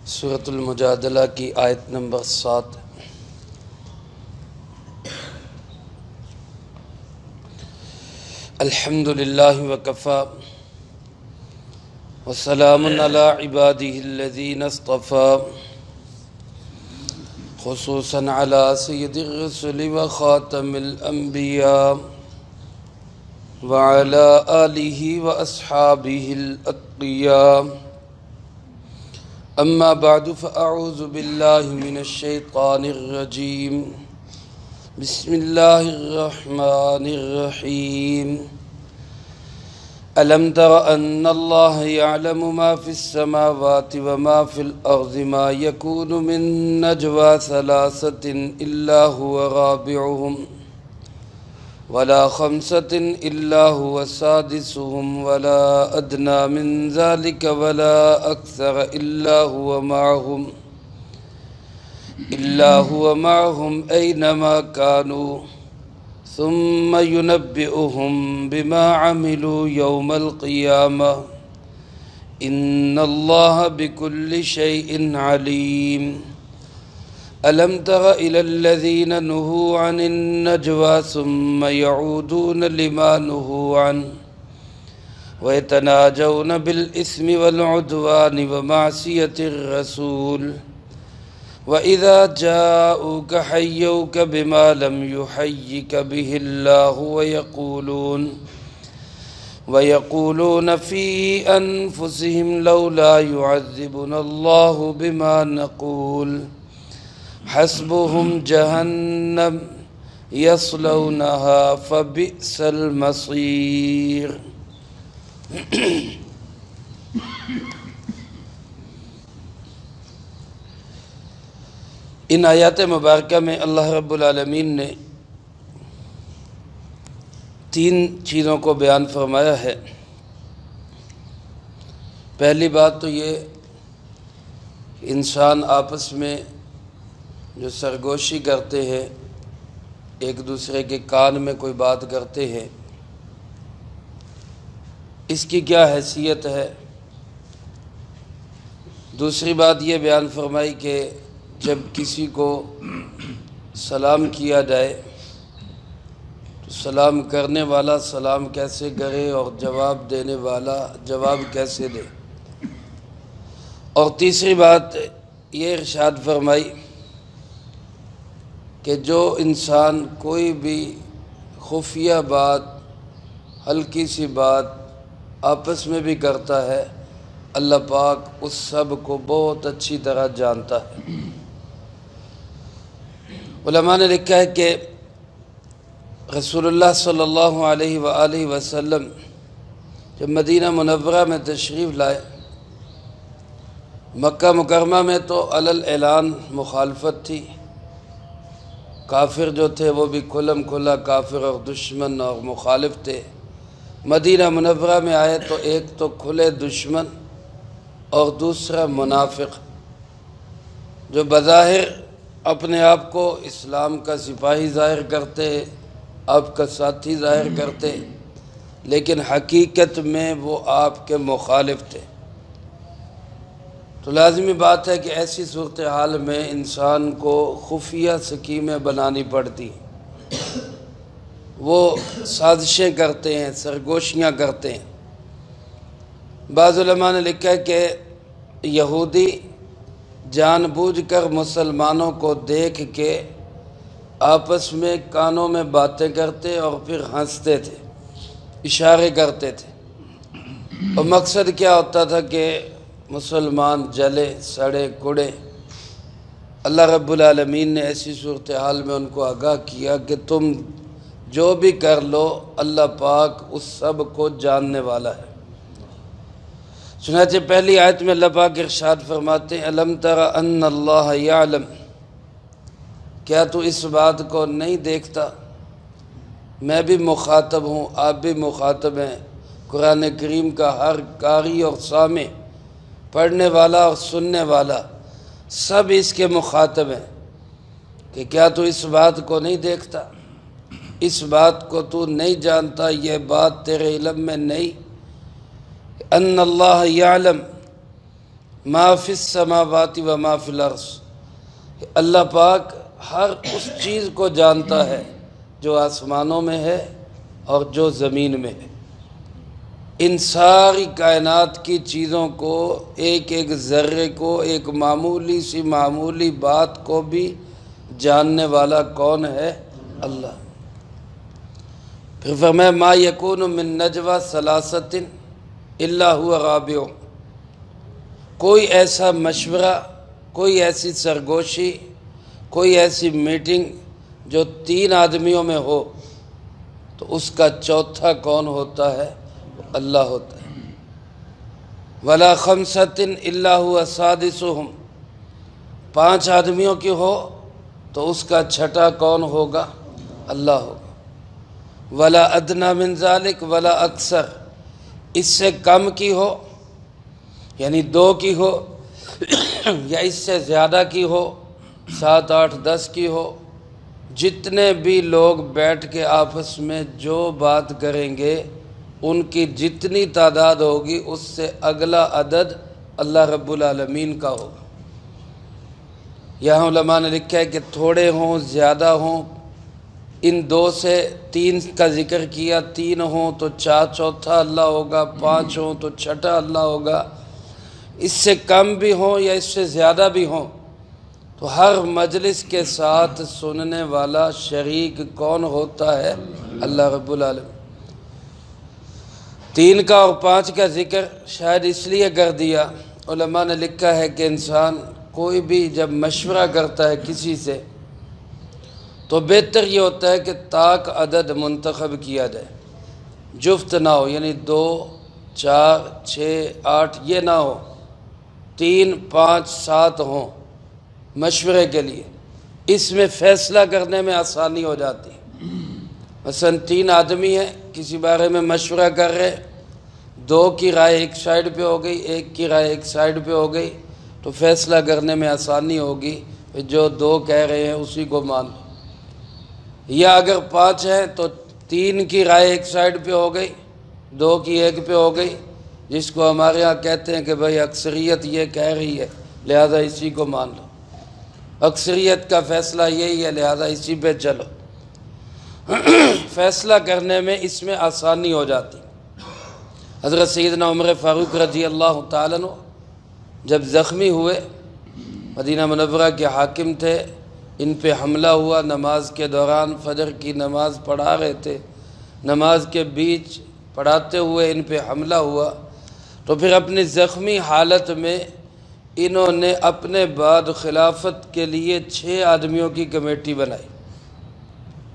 سورۃ المجادلہ کی آیت نمبر 7۔ الحمد للہ وکفیٰ وسلام علی عبادہ الذین اصطفیٰ، خصوصاً علی سید الرسل وخاتم الانبیاء وعلی آلہ واصحابہ الاتقیاء۔ اما بعد فاعوذ باللہ من الشیطان الرجیم، بسم اللہ الرحمن الرحیم۔ ألم تر أن الله يعلم ما في السماوات وما في الأرض ما يكون من نجوى ثلاثة إلا هو رابعهم ولا خمسة إلا هو سادسهم ولا أدنى من ذلك ولا أكثر إلا هو معهم أينما كانوا ثم ينبئهم بما عملوا يوم القيامة إن الله بكل شيء عليم۔ ألم تر إلى الذين نهوا عن النجوى ثم يعودون لما نهوا عنه ويتناجون بالإثم والعدوان ومعصية الرسول وَإِذَا جَاءُوكَ حَيَّوْكَ بِمَا لَمْ يُحَيِّكَ بِهِ اللَّهُ وَيَقُولُونَ فِي أَنفُسِهِمْ لَوْلَا يُعَذِّبُنَا اللَّهُ بِمَا نَقُولُ حَسْبُهُمْ جَهَنَّمُ يَصْلَوْنَهَا فَبِئْسَ الْمَصِيرُ۔ ان آیات مبارکہ میں اللہ رب العالمین نے تین چیزوں کو بیان فرمایا ہے۔ پہلی بات تو یہ، انسان آپس میں جو سرگوشی کرتے ہیں، ایک دوسرے کے کان میں کوئی بات کرتے ہیں، اس کی کیا حیثیت ہے۔ دوسری بات یہ بیان فرمائی کہ جب کسی کو سلام کیا جائے تو سلام کرنے والا سلام کیسے کرے اور جواب دینے والا جواب کیسے دے۔ اور تیسری بات یہ ارشاد فرمائی کہ جو انسان کوئی بھی خفیہ بات، ہلکی سی بات آپس میں بھی کرتا ہے، اللہ پاک اس سب کو بہت اچھی طرح جانتا ہے۔ علماء نے لکھا ہے کہ رسول اللہ صلی اللہ علیہ وآلہ وسلم جب مدینہ منورہ میں تشریف لائے، مکہ مکرمہ میں تو علی الاعلان مخالفت تھی، کافر جو تھے وہ بھی کھلم کھلا کافر اور دشمن اور مخالف تھے۔ مدینہ منورہ میں آئے تو ایک تو کھلے دشمن اور دوسرا منافق، جو بظاہر اپنے آپ کو اسلام کا سپاہی ظاہر کرتے، آپ کا ساتھی ظاہر کرتے، لیکن حقیقت میں وہ آپ کے مخالف تھے۔ تو لازمی بات ہے کہ ایسی صورتحال میں انسان کو خفیہ سکیمیں بنانی پڑتی، وہ سازشیں کرتے ہیں، سرگوشیاں کرتے ہیں۔ بعض علماء نے لکھا ہے کہ یہودی جان بوجھ کر مسلمانوں کو دیکھ کے آپس میں کانوں میں باتیں کرتے اور پھر ہنستے تھے، اشارے کرتے تھے، اور مقصد کیا ہوتا تھا کہ مسلمان جلے سڑے کڑے۔ اللہ رب العالمین نے ایسی صورتحال میں ان کو آگاہ کیا کہ تم جو بھی کر لو، اللہ پاک اس سب کو جاننے والا ہے۔ چنانچہ پہلی آیت میں اللہ پاک ارشاد فرماتے ہیں، الم تر ان اللہ یعلم، کیا تو اس بات کو نہیں دیکھتا؟ میں بھی مخاطب ہوں، آپ بھی مخاطب ہیں، قرآن کریم کا ہر قاری اور سامع، پڑھنے والا اور سننے والا، سب اس کے مخاطب ہیں کہ کیا تو اس بات کو نہیں دیکھتا، اس بات کو تو نہیں جانتا، یہ بات تیرے علم میں نہیں؟ ان اللہ یعلم، ما فی السماوات و ما فی الارض، اللہ پاک ہر اس چیز کو جانتا ہے جو آسمانوں میں ہے اور جو زمین میں ہے۔ ان ساری کائنات کی چیزوں کو، ایک ایک ذرے کو، ایک معمولی سی معمولی بات کو بھی جاننے والا کون ہے؟ اللہ۔ پھر فرمایا ما یکون من نجوى ثلاثۃ الا هو رابعهم، کوئی ایسا مشورہ، کوئی ایسی سرگوشی، کوئی ایسی میٹنگ جو 3 آدمیوں میں ہو تو اس کا چوتھا کون ہوتا ہے؟ اللہ ہوتا ہے۔ ولا خمسۃ الا هو سادسهم، 5 آدمیوں کی ہو تو اس کا چھٹا کون ہوگا؟ اللہ ہوگا۔ ولا ادنی من ذلک ولا اکثر، اس سے کم کی ہو یعنی 2 کی ہو یا اس سے زیادہ کی ہو، 7 8 10 کی ہو، جتنے بھی لوگ بیٹھ کے آپس میں جو بات کریں گے ان کی جتنی تعداد ہوگی اس سے اگلا عدد اللہ رب العالمین کا ہوگا۔ یہاں علماء نے لکھا ہے کہ تھوڑے ہوں زیادہ ہوں، ان 2 سے 3 کا ذکر کیا، 3 ہوں تو چوتھا اللہ ہوگا، 5 ہوں تو چھٹا اللہ ہوگا، اس سے کم بھی ہوں یا اس سے زیادہ بھی ہوں تو ہر مجلس کے ساتھ سننے والا شریک کون ہوتا ہے؟ اللہ رب العالمین۔ 3 کا اور 5 کا ذکر شاید اس لیے کر دیا، علماء نے لکھا ہے کہ انسان کوئی بھی جب مشورہ کرتا ہے کسی سے تو بہتر یہ ہوتا ہے کہ طاق عدد منتخب کیا جائے، جفت نہ ہو، یعنی 2 4 6 8 یہ نہ ہو، 3 5 7 ہوں مشورے کے لیے، اس میں فیصلہ کرنے میں آسانی ہو جاتی ہے۔ مثلا 3 آدمی ہیں کسی بارے میں مشورہ کر رہے، 2 کی رائے ایک سائڈ پہ ہو گئی، 1 کی رائے ایک سائڈ پہ ہو گئی تو فیصلہ کرنے میں آسانی ہوگی، جو 2 کہہ رہے ہیں اسی کو مان لو۔ یا اگر 5 ہیں تو 3 کی رائے ایک سائڈ پہ ہو گئی، 2 کی ایک پہ ہو گئی، جس کو ہمارے ہاں کہتے ہیں کہ بھئی اکثریت یہ کہہ رہی ہے لہذا اسی کو مان لو، اکثریت کا فیصلہ یہی ہے لہذا اسی پہ چلو۔ فیصلہ کرنے میں اس میں آسانی ہو جاتی۔ حضرت سیدنا عمر فاروق رضی اللہ تعالیٰ عنہ جب زخمی ہوئے، مدینہ منورہ کے حاکم تھے، ان پہ حملہ ہوا، نماز کے دوران فجر کی نماز پڑھا رہے تھے، نماز کے بیچ پڑھاتے ہوئے ان پہ حملہ ہوا، تو پھر اپنی زخمی حالت میں انہوں نے اپنے بعد خلافت کے لیے 6 آدمیوں کی کمیٹی بنائی،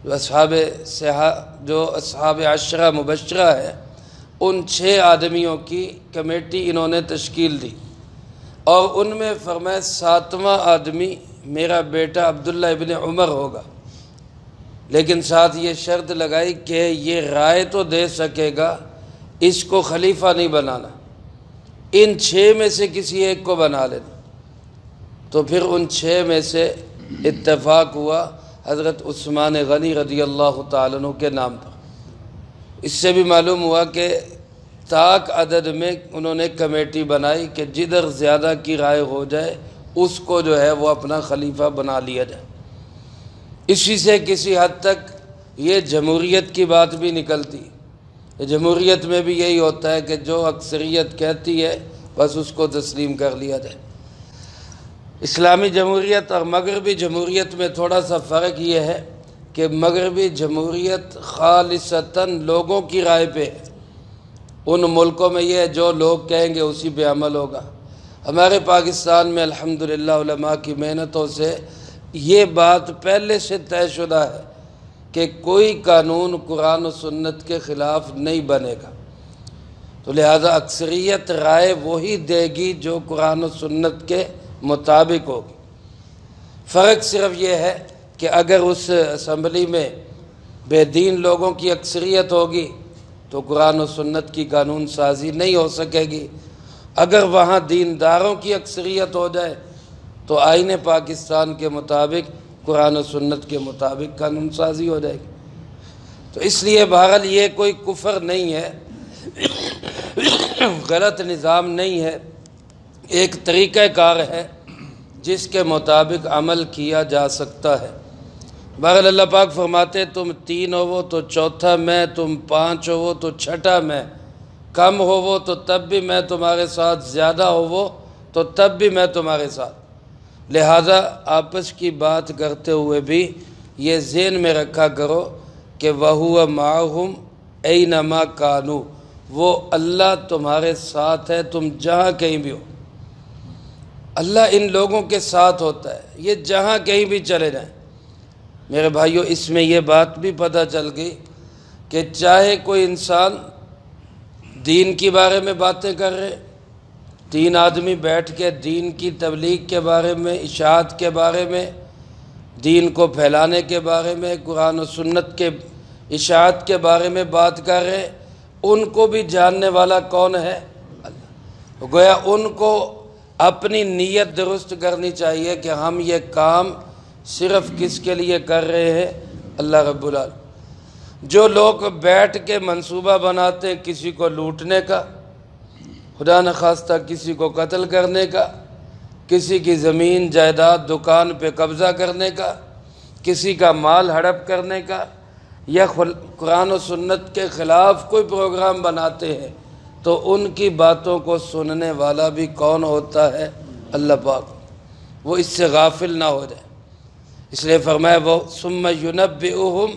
جو اصحاب عشرہ مبشرہ ہے ان 6 آدمیوں کی کمیٹی انہوں نے تشکیل دی، اور ان میں فرمایا 7واں آدمی میرا بیٹا عبداللہ ابن عمر ہوگا، لیکن ساتھ یہ شرط لگائی کہ یہ رائے تو دے سکے گا، اس کو خلیفہ نہیں بنانا، ان 6 میں سے کسی ایک کو بنا لینا۔ تو پھر ان 6 میں سے اتفاق ہوا حضرت عثمان غنی رضی اللہ تعالیٰ عنہ کے نام پر۔ اس سے بھی معلوم ہوا کہ طاق عدد میں انہوں نے کمیٹی بنائی کہ جدھر زیادہ کی رائے ہو جائے اس کو جو ہے وہ اپنا خلیفہ بنا لیا جائے۔ اسی سے کسی حد تک یہ جمہوریت کی بات بھی نکلتی ہے۔ جمہوریت میں بھی یہی ہوتا ہے کہ جو اکثریت کہتی ہے بس اس کو تسلیم کر لیا جائے۔ اسلامی جمہوریت اور مغربی جمہوریت میں تھوڑا سا فرق یہ ہے کہ مغربی جمہوریت خالصتاً لوگوں کی رائے پہ ہے۔ ان ملکوں میں یہ ہے جو لوگ کہیں گے اسی پہ عمل ہوگا۔ ہمارے پاکستان میں الحمدللہ علماء کی محنتوں سے یہ بات پہلے سے طے شدہ ہے کہ کوئی قانون قرآن و سنت کے خلاف نہیں بنے گا، تو لہذا اکثریت رائے وہی دے گی جو قرآن و سنت کے مطابق ہوگی۔ فرق صرف یہ ہے کہ اگر اس اسمبلی میں بے دین لوگوں کی اکثریت ہوگی تو قرآن و سنت کی قانون سازی نہیں ہو سکے گی، اگر وہاں دینداروں کی اکثریت ہو جائے تو آئین پاکستان کے مطابق قرآن و سنت کے مطابق قانون سازی ہو جائے گی۔ تو اس لیے بہرحال یہ کوئی کفر نہیں ہے، غلط نظام نہیں ہے، ایک طریقہ کار ہے جس کے مطابق عمل کیا جا سکتا ہے۔ بہرحال اللہ پاک فرماتے تم 3 ہو تو چوتھا میں، تم 5 ہو تو چھٹا میں، کم ہو تو تب بھی میں تمہارے ساتھ، زیادہ ہو تو تب بھی میں تمہارے ساتھ۔ لہذا آپس کی بات کرتے ہوئے بھی یہ ذہن میں رکھا کرو کہ وَهُوَ مَعَهُمْ أَيْنَمَا كَانُوا، وہ اللہ تمہارے ساتھ ہے، تم جہاں کہیں بھی ہو۔ اللہ ان لوگوں کے ساتھ ہوتا ہے، یہ جہاں کہیں بھی چلے جائیں۔ میرے بھائیو، اس میں یہ بات بھی پتہ چل گئی کہ چاہے کوئی انسان دین کے بارے میں باتیں کر رہے، 3 آدمی بیٹھ کے دین کی تبلیغ کے بارے میں، اشاعت کے بارے میں، دین کو پھیلانے کے بارے میں، قرآن و سنت کے اشاعت کے بارے میں بات کر رہے، ان کو بھی جاننے والا کون ہے؟ اللہ۔ گویا ان کو اپنی نیت درست کرنی چاہیے کہ ہم یہ کام صرف کس کے لیے کر رہے ہیں؟ اللہ رب العالمین۔ جو لوگ بیٹھ کے منصوبہ بناتے ہیں کسی کو لوٹنے کا، خدا نخواستہ کسی کو قتل کرنے کا، کسی کی زمین جائیداد دکان پہ قبضہ کرنے کا، کسی کا مال ہڑپ کرنے کا، یا قرآن و سنت کے خلاف کوئی پروگرام بناتے ہیں، تو ان کی باتوں کو سننے والا بھی کون ہوتا ہے؟ اللہ پاک۔ وہ اس سے غافل نہ ہو جائے، اس لیے فرمایا وہ ثم ينبئهم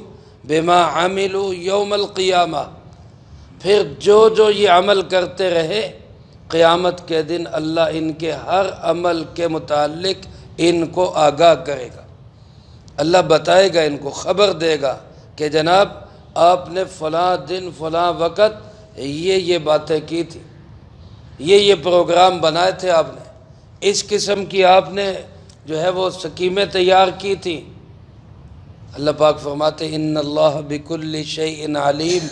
بما عملوا یوم القیامہ، پھر جو یہ عمل کرتے رہے قیامت کے دن اللہ ان کے ہر عمل کے متعلق ان کو آگاہ کرے گا۔ اللہ بتائے گا، ان کو خبر دے گا کہ جناب آپ نے فلاں دن فلاں وقت یہ باتیں کی تھی، یہ پروگرام بنائے تھے آپ نے، اس قسم کی آپ نے جو ہے وہ سکیمیں تیار کی تھی۔ اللہ پاک فرماتے ان اللہ بکل شیء علیم،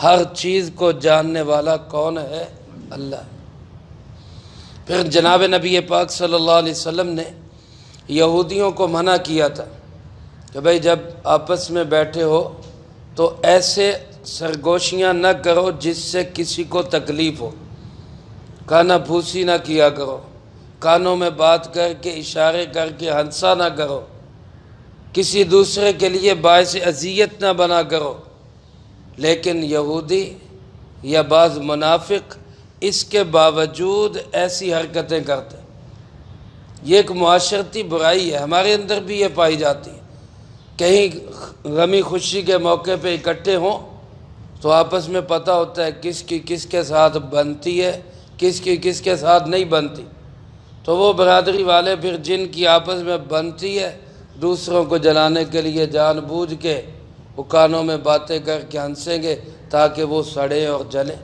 ہر چیز کو جاننے والا کون ہے؟ اللہ۔ پھر جناب نبی پاک صلی اللہ علیہ وسلم نے یہودیوں کو منع کیا تھا کہ بھائی جب آپس میں بیٹھے ہو تو ایسے سرگوشیاں نہ کرو جس سے کسی کو تکلیف ہو، کانا پھوسی نہ کیا کرو، کانوں میں بات کر کے اشارے کر کے ہنسا نہ کرو، کسی دوسرے کے لیے باعث اذیت نہ بنا کرو۔ لیکن یہودی یا بعض منافق اس کے باوجود ایسی حرکتیں کرتے ہیں۔ یہ ایک معاشرتی برائی ہے، ہمارے اندر بھی یہ پائی جاتی ہے۔ کہیں غمی خوشی کے موقع پہ اکٹھے ہوں تو آپس میں پتہ ہوتا ہے کس کی کس کے ساتھ بنتی ہے، کس کی کس کے ساتھ نہیں بنتی، تو وہ برادری والے پھر جن کی آپس میں بنتی ہے دوسروں کو جلانے کے لیے جان بوجھ کے وہ کانوں میں باتیں کر کے ہنسیں گے تاکہ وہ سڑیں اور جلیں۔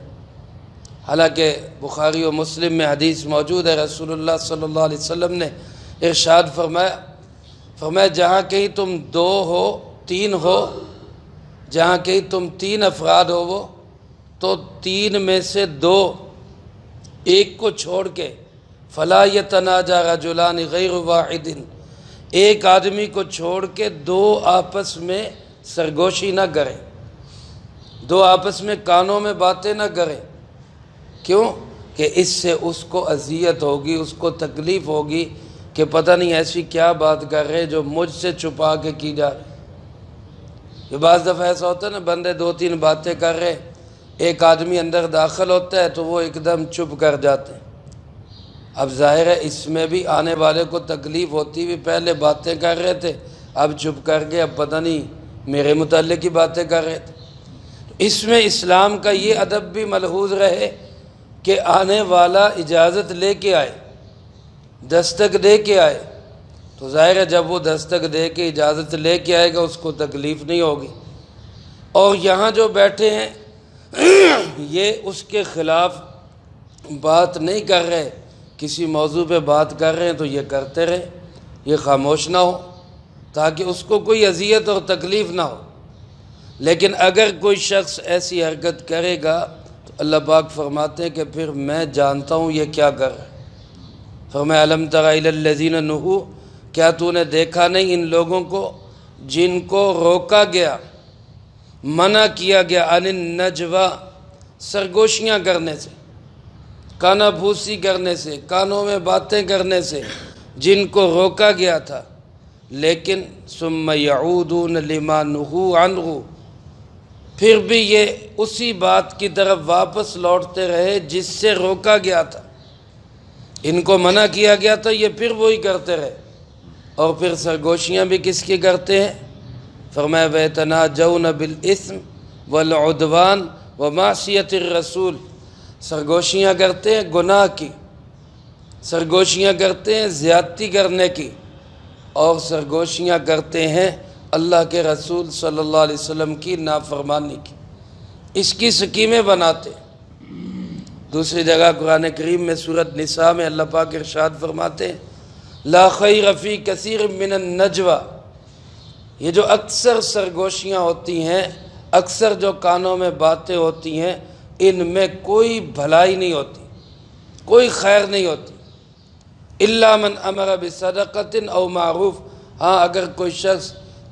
حالانکہ بخاری و مسلم میں حدیث موجود ہے، رسول اللہ صلی اللہ علیہ وسلم نے ارشاد فرمایا جہاں کہیں تم 2 ہو 3 ہو، جہاں کہیں تم 3 افراد ہو تو 3 میں سے 2 ایک کو چھوڑ کے فلا یتناجا رجلان غیر واحد، ایک آدمی کو چھوڑ کے 2 آپس میں سرگوشی نہ کریں، 2 آپس میں کانوں میں باتیں نہ کریں۔ کیوں؟ کہ اس سے اس کو اذیت ہوگی، اس کو تکلیف ہوگی کہ پتہ نہیں ایسی کیا بات کر رہے جو مجھ سے چھپا کے کی جا رہی۔ یہ بعض دفعہ ایسا ہوتا ہے نا، بندے 2-3 باتیں کر رہے، ایک آدمی اندر داخل ہوتا ہے تو وہ ایک دم چپ کر جاتے ہیں۔ اب ظاہر ہے اس میں بھی آنے والے کو تکلیف ہوتی بھی، پہلے باتیں کر رہے تھے اب چپ کر کے اب پتہ نہیں میرے متعلق ہی باتیں کر رہے تھے۔ اس میں اسلام کا یہ ادب بھی ملحوظ رہے کہ آنے والا اجازت لے کے آئے، دستک دے کے آئے، تو ظاہر ہے جب وہ دستک دے کے اجازت لے کے آئے گا اس کو تکلیف نہیں ہوگی۔ اور یہاں جو بیٹھے ہیں یہ اس کے خلاف بات نہیں کر رہے، کسی موضوع پہ بات کر رہے ہیں تو یہ کرتے رہے، یہ خاموش نہ ہو تاکہ اس کو کوئی اذیت اور تکلیف نہ ہو۔ لیکن اگر کوئی شخص ایسی حرکت کرے گا تو اللہ پاک فرماتے ہیں کہ پھر میں جانتا ہوں یہ کیا کر رہا ہے۔ فرمایا الم تر الی الذین نہوا، کیا تو نے دیکھا نہیں ان لوگوں کو جن کو روکا گیا، منع کیا گیا عن النجوى، سرگوشیاں کرنے سے۔ کانا بھوسی کرنے سے، کانوں میں باتیں کرنے سے جن کو روکا گیا تھا، لیکن ثم یعودون لما نہوا عنہ، پھر بھی یہ اسی بات کی طرف واپس لوٹتے رہے جس سے روکا گیا تھا، ان کو منع کیا گیا تھا، یہ پھر وہی کرتے رہے۔ اور پھر سرگوشیاں بھی کس کی کرتے ہیں؟ فرمایا وَيَتَنَاجَوْنَ بِالْإِثْمِ وَالْعُدْوَانِ وَمَعْصِيَةِ الرَّسُولِ، سرگوشیاں کرتے ہیں گناہ کی، سرگوشیاں کرتے ہیں زیادتی کرنے کی، اور سرگوشیاں کرتے ہیں اللہ کے رسول صلی اللہ علیہ وسلم کی نافرمانی کی، اس کی سکیمیں بناتے۔ دوسری جگہ قرآن کریم میں سورۃ نساء میں اللہ پاک ارشاد فرماتے ہیں لا خیر فی کثیر من النجوى، یہ جو اکثر سرگوشیاں ہوتی ہیں، اکثر جو کانوں میں باتیں ہوتی ہیں، ان میں کوئی بھلائی نہیں ہوتی، کوئی خیر نہیں ہوتی، الا من امر بصدقۃ او معروف، ہاں اگر کوئی شخص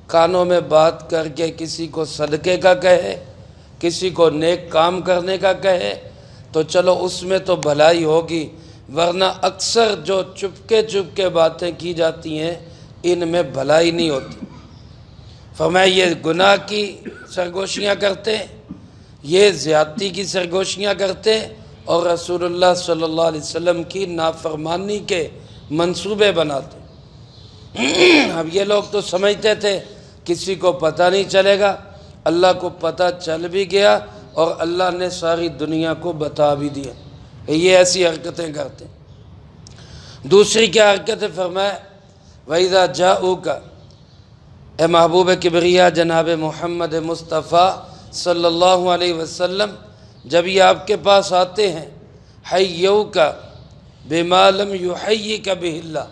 کانوں میں بات کر کے کسی کو صدقے کا کہے، کسی کو نیک کام کرنے کا کہے تو چلو اس میں تو بھلائی ہوگی، ورنہ اکثر جو چپکے باتیں کی جاتی ہیں ان میں بھلائی نہیں ہوتی۔ فرمایا یہ گناہ کی سرگوشیاں کرتے، یہ زیادتی کی سرگوشیاں کرتے، اور رسول اللہ صلی اللہ علیہ وسلم کی نافرمانی کے منصوبے بناتے۔ اب یہ لوگ تو سمجھتے تھے کسی کو پتہ نہیں چلے گا، اللہ کو پتہ چل بھی گیا اور اللہ نے ساری دنیا کو بتا بھی دیا، یہ ایسی حرکتیں کرتے۔ دوسری کیا حرکت ہے؟ فرمایا وَإِذَا جَاءُوكَ، اے محبوب کبریا جناب محمد مصطفیٰ صلی اللہ علیہ وسلم، جب یہ آپ کے پاس آتے ہیں حَيَّوْكَ بِمَا لَمْ يُحَيِّكَ بِهِ اللَّهُ،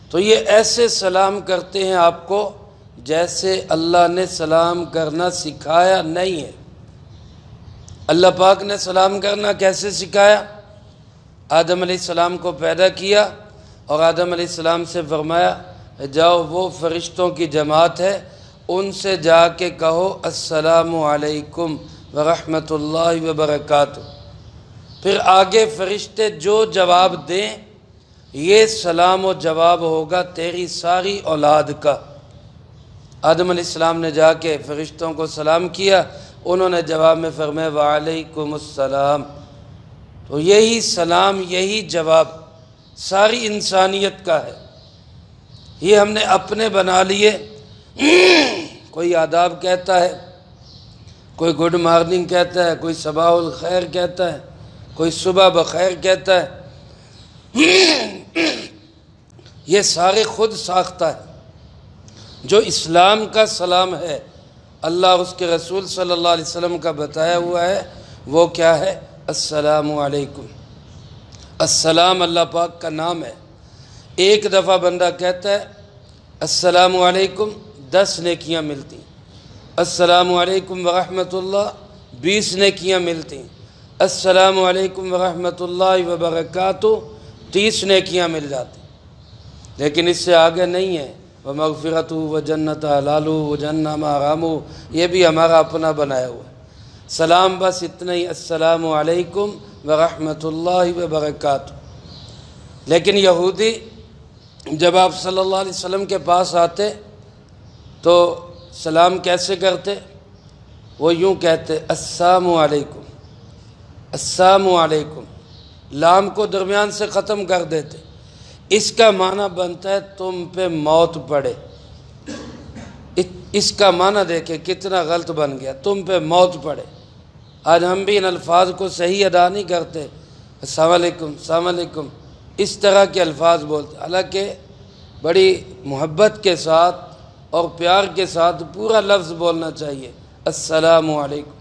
تو یہ ایسے سلام کرتے ہیں آپ کو جیسے اللہ نے سلام کرنا سکھایا نہیں ہے۔ اللہ پاک نے سلام کرنا کیسے سکھایا؟ آدم علیہ السلام کو پیدا کیا اور آدم علیہ السلام سے فرمایا جاؤ وہ فرشتوں کی جماعت ہے ان سے جا کے کہو السلام علیکم ورحمۃ اللہ وبرکاتہ، پھر آگے فرشتے جو جواب دیں یہ سلام و جواب ہوگا تیری ساری اولاد کا۔ آدم علیہ السلام نے جا کے فرشتوں کو سلام کیا، انہوں نے جواب میں فرمایا وعلیکم السلام، تو یہی سلام یہی جواب ساری انسانیت کا ہے، یہ ہم نے اپنے بنا لیے۔ کوئی آداب کہتا ہے، کوئی گڈ مارننگ کہتا ہے، کوئی صباح الخیر کہتا ہے، کوئی صبح بخیر کہتا ہے، یہ سارے خود ساختہ ہے۔ جو اسلام کا سلام ہے، اللہ اس کے رسول صلی اللہ علیہ وسلم کا بتایا ہوا ہے، وہ کیا ہے؟ السلام علیکم۔ السلام اللہ پاک کا نام ہے، ایک دفعہ بندہ کہتا ہے السلام علیکم 10 نیکیاں ملتی، السلام علیکم ورحمۃ اللہ 20 نیکیاں ملتی، السلام علیکم ورحمۃ اللہ وبرکاتہ 30 نیکیاں مل جاتی، لیکن اس سے آگے نہیں ہے۔ وَمَغْفِرَتُ وَجَنَّتَ حَلَالُ وَجَنَّةَ حَرَامُ، یہ بھی ہمارا اپنا بنایا ہوا ہے۔ سلام بس اتنا ہی، السلام علیکم ورحمۃ اللہ وبرکاتہ۔ لیکن یہودی جب آپ صلی اللہ علیہ وسلم کے پاس آتے تو سلام کیسے کرتے؟ وہ یوں کہتے السلام علیکم، السلام علیکم، لام کو درمیان سے ختم کر دیتے، اس کا معنی بنتا ہے تم پہ موت پڑے۔ اس کا معنی دیکھیں کتنا غلط بن گیا، تم پہ موت پڑے۔ آج ہم بھی ان الفاظ کو صحیح ادا نہیں کرتے، السلام علیکم السلام علیکم اس طرح کے الفاظ بولتے، حالانکہ بڑی محبت کے ساتھ اور پیار کے ساتھ پورا لفظ بولنا چاہیے السلام علیکم۔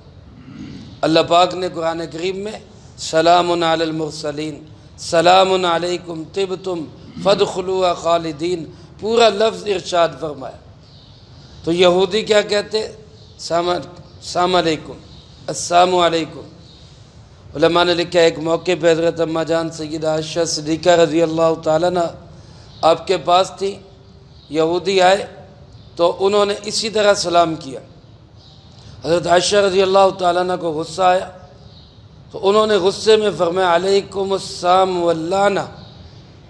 اللہ پاک نے قرآن کریم میں سلام علی المرسلین، سلام علیکم طبتم فادخلوها خالدین پورا لفظ ارشاد فرمایا۔ تو یہودی کیا کہتے؟ السلام علیکم، السلام علیکم۔ علماء نے لکھا ایک موقع پہ حضرت اماں جان سیدہ عائشہ صدیقہ رضی اللہ تعالیٰ عنہ آپ کے پاس تھی، یہودی آئے تو انہوں نے اسی طرح سلام کیا۔ حضرت عائشہ رضی اللہ تعالیٰ عنہ کو غصہ آیا تو انہوں نے غصے میں فرمایا علیکم السلام واللعنہ،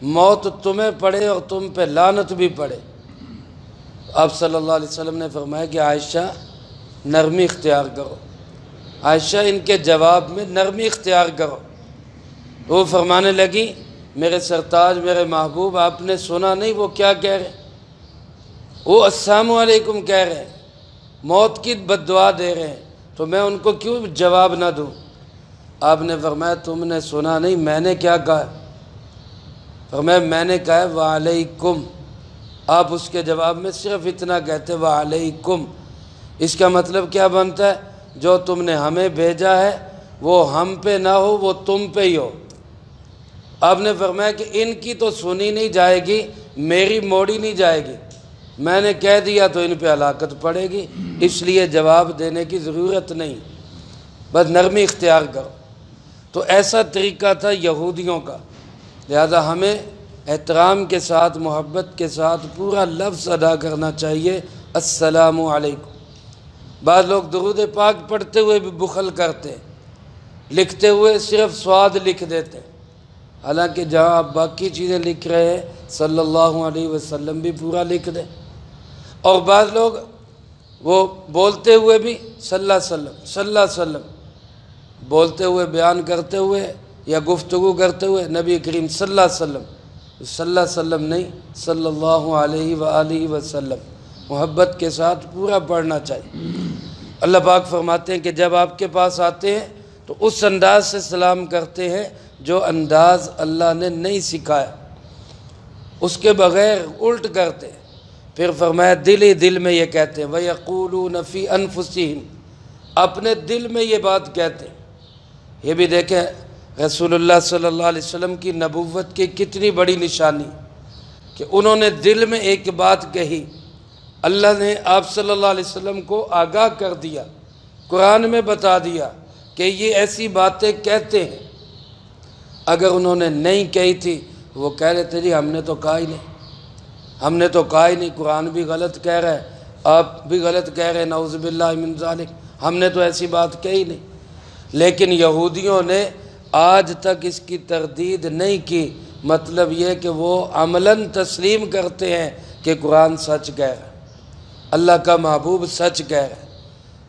موت تمہیں پڑے اور تم پہ لعنت بھی پڑے۔ آپ صلی اللہ علیہ وسلم نے فرمایا کہ عائشہ نرمی اختیار کرو، عائشہ ان کے جواب میں نرمی اختیار کرو۔ وہ فرمانے لگی میرے سرتاج، میرے محبوب، آپ نے سنا نہیں وہ کیا کہہ رہے؟ وہ السلام علیکم کہہ رہے ہیں، موت کی بد دعا دے رہے ہیں، تو میں ان کو کیوں جواب نہ دوں؟ آپ نے فرمایا تم نے سنا نہیں میں نے کیا کہا؟ فرمایا میں نے کہا وعلیکم۔ آپ اس کے جواب میں صرف اتنا کہتے وعلیکم۔ اس کا مطلب کیا بنتا ہے؟ جو تم نے ہمیں بھیجا ہے وہ ہم پہ نہ ہو، وہ تم پہ ہی ہو۔ آپ نے فرمایا کہ ان کی تو سنی نہیں جائے گی، میری موڑی نہیں جائے گی، میں نے کہہ دیا تو ان پہ ہلاکت پڑے گی، اس لیے جواب دینے کی ضرورت نہیں، بس نرمی اختیار کرو۔ تو ایسا طریقہ تھا یہودیوں کا، لہذا ہمیں احترام کے ساتھ، محبت کے ساتھ پورا لفظ ادا کرنا چاہیے السلام علیکم۔ بعض لوگ درود پاک پڑھتے ہوئے بھی بخل کرتے ہیں، لکھتے ہوئے صرف سواد لکھ دیتے ہیں، حالانکہ جہاں آپ باقی چیزیں لکھ رہے ہیں صلی اللہ علیہ وسلم بھی پورا لکھ دیں۔ اور بعض لوگ وہ بولتے ہوئے بھی صلی اللہ علیہ وسلم صلی اللہ علیہ وسلم بولتے ہوئے، بیان کرتے ہوئے یا گفتگو کرتے ہوئے نبی کریم صلی اللہ علیہ وسلم، صلی اللہ علیہ وسلم نہیں، صلی اللہ علیہ وآلہ وسلم، محبت کے ساتھ پورا پڑھنا چاہیے۔ اللہ پاک فرماتے ہیں کہ جب آپ کے پاس آتے ہیں تو اس انداز سے سلام کرتے ہیں جو انداز اللہ نے نہیں سکھایا، اس کے بغیر الٹ کرتے ہیں۔ پھر فرمایا دل ہی دل میں یہ کہتے ہیں وَيَقُولُونَ فِي أَنفُسِهِمْ، اپنے دل میں یہ بات کہتے ہیں۔ یہ بھی دیکھیں رسول اللہ صلی اللہ علیہ وسلم کی نبوت کی کتنی بڑی نشانی کہ انہوں نے دل میں ایک بات کہی، اللہ نے آپ صلی اللہ علیہ وسلم کو آگاہ کر دیا، قرآن میں بتا دیا کہ یہ ایسی باتیں کہتے ہیں۔ اگر انہوں نے نہیں کہی تھی وہ کہہ رہے تھے جی ہم نے تو کہا ہی نہیں، ہم نے تو کہا ہی نہیں، قرآن بھی غلط کہہ رہا ہے، آپ بھی غلط کہہ رہے ہیں، نعوذ باللہ من ذالک، ہم نے تو ایسی بات کہی نہیں۔ لیکن یہودیوں نے آج تک اس کی تردید نہیں کی، مطلب یہ کہ وہ عملاً تسلیم کرتے ہیں کہ قرآن سچ کہہ رہا ہے، اللہ کا محبوب سچ کہہ رہا ہے۔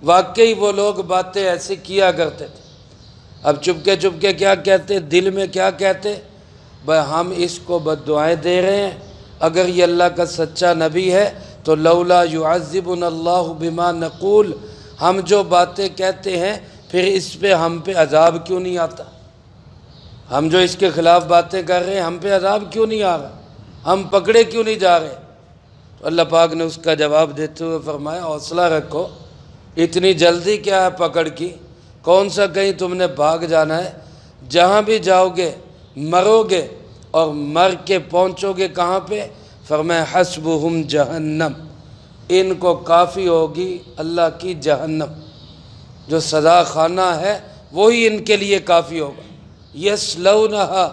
واقعی وہ لوگ باتیں ایسے کیا کرتے تھے۔ اب چپکے چپکے کیا کہتے، دل میں کیا کہتے، بھائی ہم اس کو بد دعائیں دے رہے ہیں، اگر یہ اللہ کا سچا نبی ہے تو لولا یعذبنا اللہ بما نقول، ہم جو باتیں کہتے ہیں پھر اس پہ ہم پہ عذاب کیوں نہیں آتا؟ ہم جو اس کے خلاف باتیں کر رہے ہیں ہم پہ عذاب کیوں نہیں آ رہا؟ ہم پکڑے کیوں نہیں جا رہے؟ تو اللہ پاک نے اس کا جواب دیتے ہوئے فرمایا حوصلہ رکھو، اتنی جلدی کیا ہے پکڑ کی؟ کون سا کہیں تم نے بھاگ جانا ہے؟ جہاں بھی جاؤ گے مرو گے، اور مر کے پہنچو گے کہاں پہ؟ فرمایا حسبہم جہنم، ان کو کافی ہوگی اللہ کی جہنم، جو سزا خانہ ہے وہی ان کے لیے کافی ہوگا۔ یصلونہا،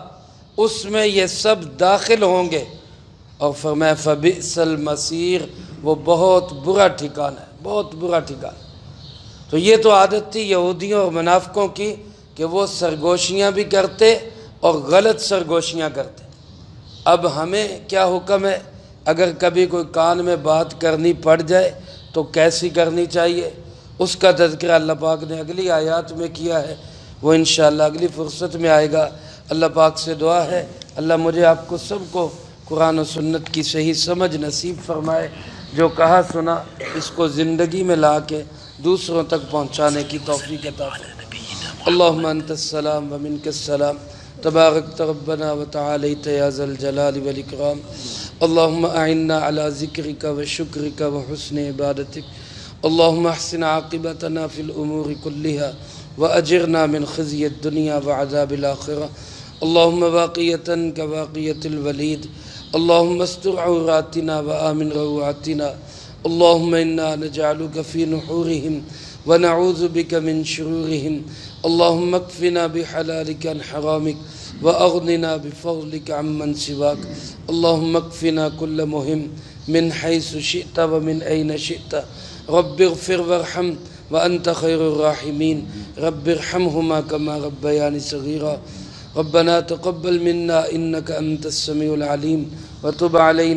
اس میں یہ سب داخل ہوں گے، اور فرمایا فبئس المصیر، وہ بہت برا ٹھکانہ ہے، بہت برا ٹھکانہ۔ تو یہ تو عادت تھی یہودیوں اور منافقوں کی کہ وہ سرگوشیاں بھی کرتے اور غلط سرگوشیاں کرتے۔ اب ہمیں کیا حکم ہے؟ اگر کبھی کوئی کان میں بات کرنی پڑ جائے تو کیسی کرنی چاہیے، اس کا تذکرہ اللہ پاک نے اگلی آیات میں کیا ہے، وہ انشاءاللہ اگلی فرصت میں آئے گا۔ اللہ پاک سے دعا ہے اللہ مجھے آپ کو سب کو قرآن و سنت کی صحیح سمجھ نصیب فرمائے، جو کہا سنا اس کو زندگی میں لا کے دوسروں تک پہنچانے کی توفیق عطا فرمائے۔ اللہم انت السلام ومنک السلام، تبارکت ربنا وتعالیت یا ذا الجلال والاکرام۔ اللہم اعنا علی ذکرک وشکرک وحسن عبادتک، اللہم احسن عاقبتنا فی الامور کلہا واجرنا من خزی الدنیا وعذاب الآخرہ، اللہم باقیتا کباقیت الولید، اللہم استر عوراتنا وآمن روعاتنا، اللہم انا نجعلک فی نحورہم ونعوذ بک من شرورہم، اللہم اکفنا بحلالک عن حرامک واغننا بفضلک عمن سواک، اللہم اکفنا کل مہم من حیث شئت ومن این شئت، رب اغفر وارحم وأنت خير الراحمين رب ارحمهما كما ربياني صغيرا ربنا تقبل منا إنك أنت السميع العليم وتب علينا